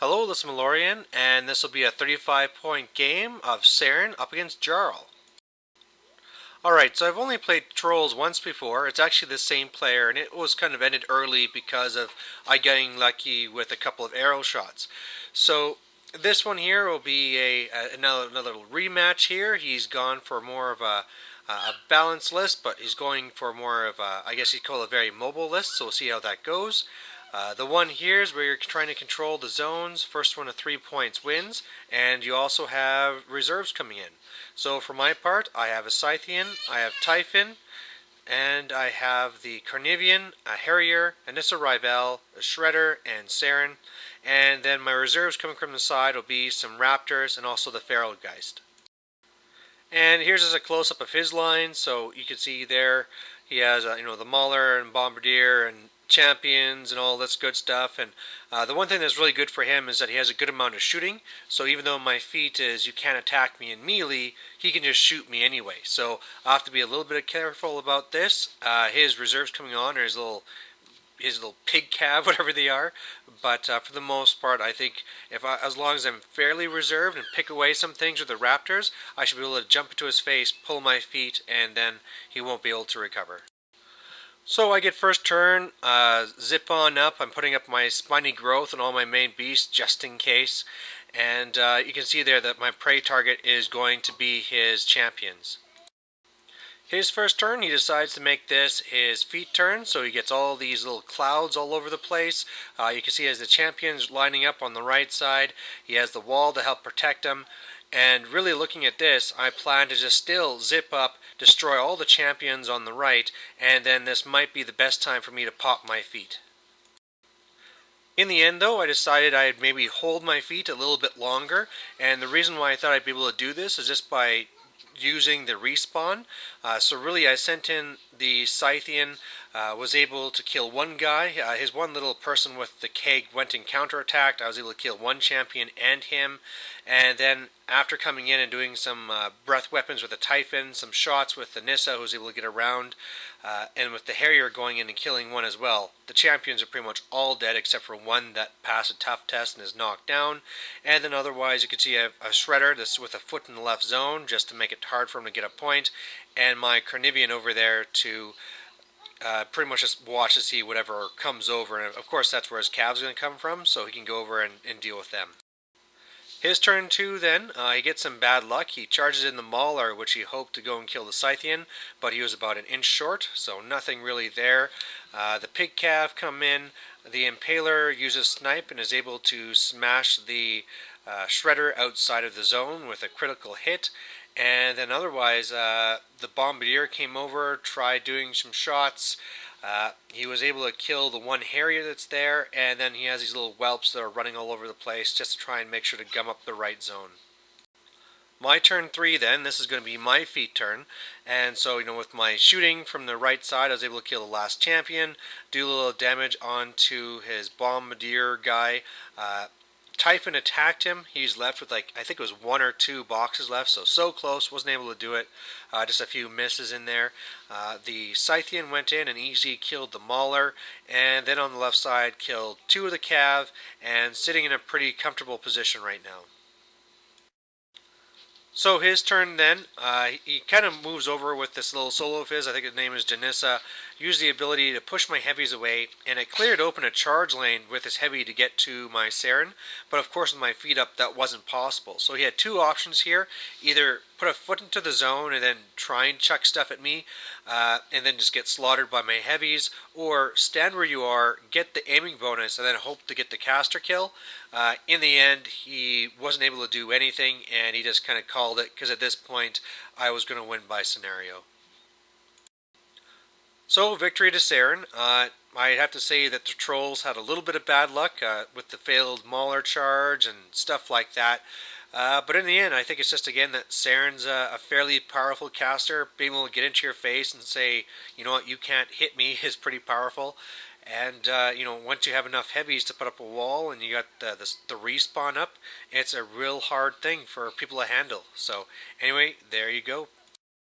Hello, this is Malorian, and this will be a 35-point game of Saeryn up against Jarl. Alright, so I've only played Trolls once before. It's actually the same player, and it was kind of ended early because of I getting lucky with a couple of arrow shots. So this one here will be another little rematch here. He's gone for more of a balanced list, but he's going for more of a, I guess you'd call it a very mobile list, so we'll see how that goes. The one here is where you're trying to control the zones. First one of 3 points wins, and you also have reserves coming in. So for my part, I have a Scythian, I have Typhon, and I have the Carnivian, a Harrier, Anissa Rival, a Shredder, and Saeryn. And then my reserves coming from the side will be some Raptors and also the Feral Geist. And here's just a close-up of his line. So you can see there he has the Mauler and Bombardier and champions and all this good stuff. And the one thing that's really good for him is that he has a good amount of shooting. So even though my feat is you can't attack me in melee, he can just shoot me anyway. So I have to be a little bit careful about this. His reserves coming on are his little pig calf, whatever they are. But for the most part, I think as long as I'm fairly reserved and pick away some things with the Raptors, I should be able to jump into his face, pull my feet, and then he won't be able to recover. So I get first turn, zip on up. I'm putting up my spiny growth and all my main beasts just in case. And you can see there that my prey target is going to be his champions. His first turn, he decides to make this his feet turn, so he gets all these little clouds all over the place. You can see he has the champions lining up on the right side. He has the wall to help protect him. And really looking at this, I plan to just still zip up, destroy all the champions on the right, and then this might be the best time for me to pop my feet. In the end, though, I decided I'd maybe hold my feet a little bit longer, and the reason why I thought I'd be able to do this is just by using the respawn. So really I sent in the Scythian, was able to kill one guy. His one little person with the keg went and counterattacked. I was able to kill one champion and him. And then after coming in and doing some breath weapons with the Typhon, some shots with the Nissa who was able to get around, and with the Harrier going in and killing one as well. The champions are pretty much all dead except for one that passed a tough test and is knocked down. And then otherwise you can see a Shredder that's with a foot in the left zone just to make it hard for him to get a point. And my Carnivian over there to pretty much just watch to see whatever comes over. And of course that's where his calves are going to come from, so he can go over and deal with them. His turn 2 then, he gets some bad luck. He charges in the Mauler, which he hoped to go and kill the Scythian, but he was about an inch short, so nothing really there. The pig calf come in. The Impaler uses snipe and is able to smash the Shredder outside of the zone with a critical hit. And then otherwise, the Bombardier came over, tried doing some shots. He was able to kill the one Harrier that's there, and then he has these little whelps that are running all over the place just to try and make sure to gum up the right zone. My turn 3 then, this is going to be my feet turn, and so with my shooting from the right side I was able to kill the last champion, do a little damage onto his Bombardier guy. Typhon attacked him. He's left with I think it was 1 or 2 boxes left, so close, wasn't able to do it. Just a few misses in there. The Scythian went in and easily killed the Mauler, and then on the left side killed 2 of the Cav, and sitting in a pretty comfortable position right now. So his turn then, he kind of moves over with this little solo of his, I think his name is Janissa, used the ability to push my heavies away, and it cleared open a charge lane with his heavy to get to my Saeryn, but of course with my feet up that wasn't possible. So he had 2 options here, either put a foot into the zone and then try and chuck stuff at me, and then just get slaughtered by my heavies, or stand where you are, get the aiming bonus, and then hope to get the caster kill. In the end, he wasn't able to do anything, and he just kind of called it, because at this point, I was going to win by scenario. So, victory to Saeryn. I have to say that the Trolls had a little bit of bad luck with the failed Mauler charge and stuff like that. But in the end, I think it's just, again, that Saeryn's a fairly powerful caster. Being able to get into your face and say, you know what, you can't hit me is pretty powerful. And, once you have enough heavies to put up a wall and you got the respawn up, it's a real hard thing for people to handle. So, anyway, there you go.